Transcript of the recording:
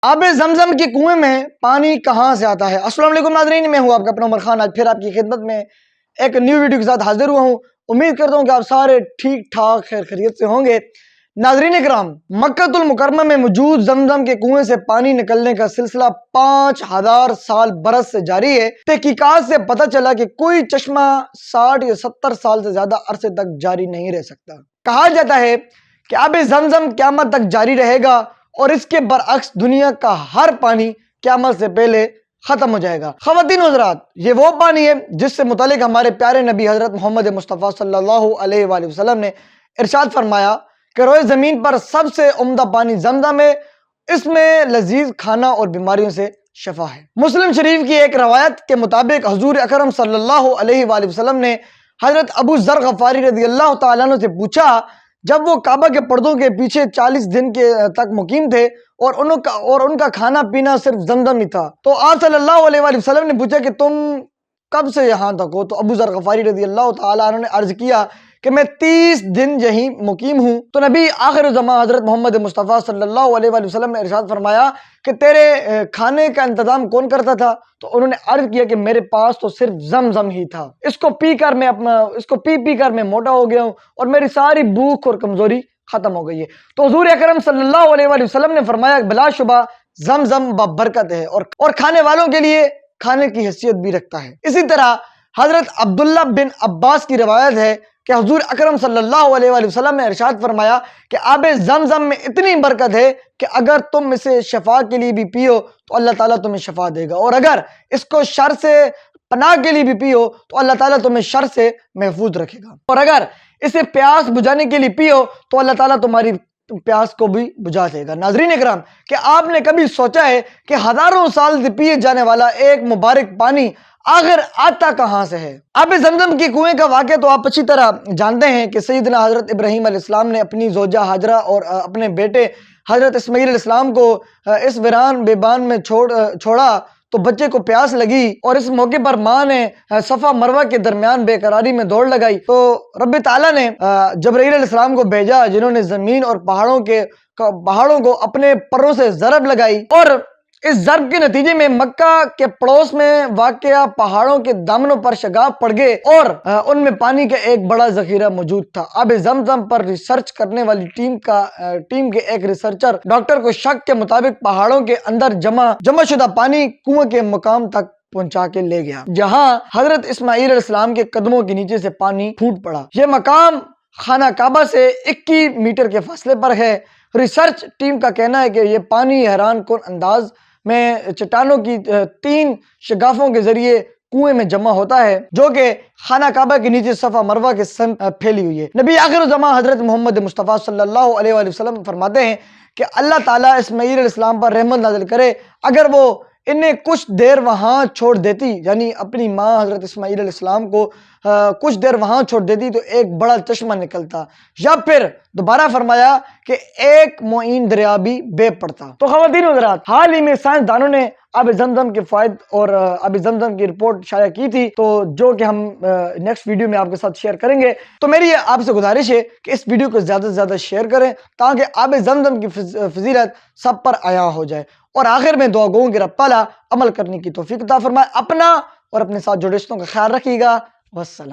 آب زمزم کے کنویں میں پانی کہاں سے آتا ہے؟ السلام علیکم ناظرین، میں ہوں آپ کا اپنا عمر خان۔ آج پھر آپ کی خدمت میں ایک نیو ویڈیو کے ساتھ حاضر ہوا ہوں۔ امید کرتا ہوں کہ آپ سارے ٹھیک ٹھاک خیر خیریت سے ہوں گے۔ ناظرین اکرام، مکہ المکرمہ میں موجود زمزم کے کنویں سے پانی نکلنے کا سلسلہ 5000 سال برس سے جاری ہے۔ تحقیقات سے پتہ چلا کہ کوئی چشمہ 60 یا 70 سال سے زیادہ عرصے تک جاری نہیں رہ سکتا۔ کہا جاتا ہے کہ آب زمزم قیامت تک جاری رہے گا اور اس کے برعکس دنیا کا ہر پانی قیامت سے پہلے ختم ہو جائے گا۔ خواتین و حضرات، یہ وہ پانی ہے جس سے متعلق ہمارے پیارے نبی حضرت محمد مصطفیٰ صلی اللہ علیہ وآلہ وسلم نے ارشاد فرمایا کہ روئے زمین پر سب سے عمدہ پانی زمزم ہے، اس میں لذیذ کھانا اور بیماریوں سے شفا ہے۔ مسلم شریف کی ایک روایت کے مطابق حضور اکرم صلی اللہ علیہ وآلہ وسلم نے حضرت ابو ذر غفاری رضی اللہ تعالیٰ عنہ سے پوچھا، جب وہ کعبہ کے پردوں کے پیچھے 40 دن تک مقیم تھے اور ان کا کھانا پینا صرف زمزم ہی تھا، تو آپ صلی اللہ علیہ وآلہ وسلم نے پوچھا کہ تم کب سے یہاں تک ہو؟ تو ابو ذر غفاری رضی اللہ تعالیٰ عنہ نے عرض کیا کہ میں 30 دن یہیں مقیم ہوں۔ تو نبی آخر زمان حضرت محمد مصطفیٰ صلی اللہ علیہ وآلہ وسلم نے ارشاد فرمایا کہ تیرے کھانے کا انتظام کون کرتا تھا؟ تو انہوں نے عرض کیا کہ میرے پاس تو صرف زمزم ہی تھا، اس کو پی کر میں موٹا ہو گیا ہوں اور میری ساری بھوک اور کمزوری ختم ہو گئی ہے۔ تو حضور اکرم صلی اللہ علیہ وآلہ وسلم نے فرمایا بلا شبہ زمزم برکت ہے اور کھانے والوں کے لیے کھانے کی حیثیت بھی رکھتا ہے۔ اسی طرح حضرت عبداللہ بن عباس کی روایت ہے کہ حضور اکرم صلی اللہ علیہ وآلہ وسلم نے ارشاد فرمایا کہ آب زمزم میں اتنی برکت ہے کہ اگر تم اسے شفا کے لیے بھی پیو تو اللہ تعالیٰ تمہیں شفا دے گا، اور اگر اس کو شر سے پناہ کے لیے بھی پیو تو اللہ تعالیٰ تمہیں شر سے محفوظ رکھے گا، اور اگر اسے پیاس بجھانے کے لیے پیو تو اللہ تعالیٰ تمہاری پیاس کو بھی بجھا دے گا۔ ناظرین اکرام، کہ آپ نے کبھی سوچا ہے کہ ہزاروں سال سے پیے جانے والا ایک مبارک پانی آخر آتا کہاں سے ہے؟ آب زمزم کی کنویں کا واقعہ تو آپ اچھی طرح جانتے ہیں کہ سیدنا حضرت ابراہیم علیہ السلام نے اپنی زوجہ ہاجرہ اور اپنے بیٹے حضرت اسماعیل علیہ السلام کو اس ویران بیابان میں چھوڑا تو بچے کو پیاس لگی، اور اس موقع پر ماں نے صفا مروہ کے درمیان بے قراری میں دوڑ لگائی تو رب تعالیٰ نے جبرائیل علیہ السلام کو بھیجا، جنہوں نے زمین اور پہاڑوں کو اپنے پروں سے ضرب لگائی، اور اس ضرب کے نتیجے میں مکہ کے پڑوس میں واقع پہاڑوں کے دامنوں پر شگاف پڑ گئے اور ان میں پانی کا ایک بڑا ذخیرہ موجود تھا۔ آب زمزم پر ریسرچ کرنے والی ٹیم کے ایک ریسرچر ڈاکٹر کو شک کے مطابق پہاڑوں کے اندر جمع شدہ پانی کنویں کے مقام تک پہنچا کے لے گیا، جہاں حضرت اسماعیل علیہ السلام کے قدموں کے نیچے سے پانی پھوٹ پڑا۔ یہ مقام خانہ کعبہ سے 21 میٹر کے فاصلے پر ہے۔ ریسرچ ٹیم کا کہنا ہے کہ یہ پانی حیران کن انداز میں چٹانوں کی 3 شگافوں کے ذریعے کنویں میں جمع ہوتا ہے، جو کہ خانہ کعبہ کے نیچے صفا مروہ کے سمت پھیلی ہوئی ہے۔ نبی آخر زمان حضرت محمد مصطفیٰ صلی اللہ علیہ وآلہ وسلم فرماتے ہیں کہ اللہ تعالیٰ اسماعیل علیہ السلام پر رحمت نازل کرے، اگر وہ انہیں کچھ دیر وہاں چھوڑ دیتی، یعنی اپنی ماں حضرت اسماعیل علیہ السلام کو کچھ دیر وہاں چھوڑ دیتی تو ایک بڑا چشمہ نکلتا، یا پھر دوبارہ فرمایا کہ ایک معین دریا بھی بے پڑتا۔ تو خواتین و حضرات، حال ہی میں سائنسدانوں نے آب زمزم کے فوائد اور آب زمزم کی رپورٹ شائع کی تھی، تو جو کہ ہم نیکسٹ ویڈیو میں آپ کے ساتھ شیئر کریں گے۔ تو میری آپ سے گزارش ہے کہ اس ویڈیو کو زیادہ سے زیادہ شیئر کریں تاکہ آب زمزم کی فضیلت سب پر عیاں ہو جائے، اور آخر میں دعا گوں کہ رب تعالیٰ عمل کرنے کی توفیق عطا فرمائے۔ اپنا اور اپنے ساتھ جڑے رشتوں کا خیال رکھیے گا۔ والسلام۔